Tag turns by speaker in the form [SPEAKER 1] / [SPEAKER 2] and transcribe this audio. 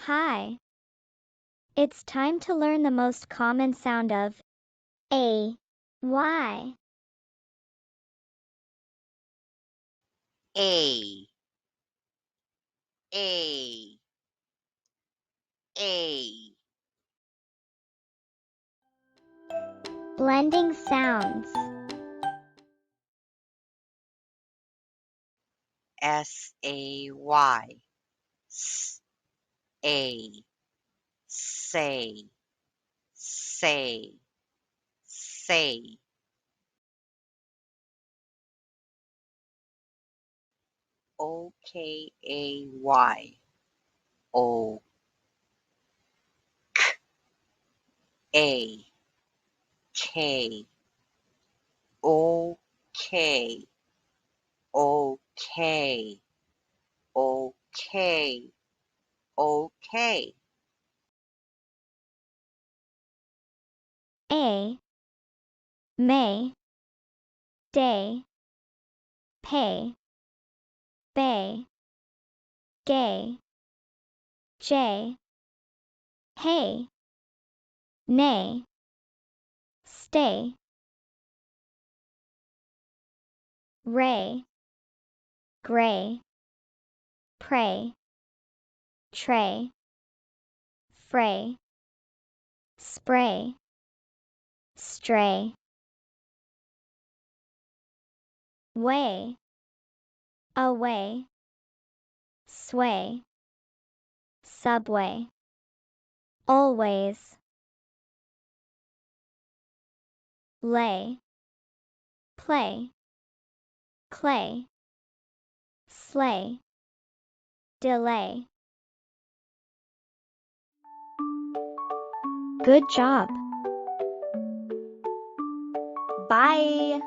[SPEAKER 1] Hi. It's time to learn the most common sound of A. Y.
[SPEAKER 2] A, A.
[SPEAKER 1] Blending sounds.
[SPEAKER 2] S-A-Y, A, say, say, say. O-K-A-Y, O, A, K, O-K, O-K, O-K, O-K.
[SPEAKER 1] A. May. Day. Pay. Bay. Gay. J. Hey. Nay. Stay. Ray. Gray. Pray. Tray. Fray. Spray. Stray. Way. Away. Sway. Subway. Always. Lay. Play. Clay. Slay. Delay. Good job. Bye.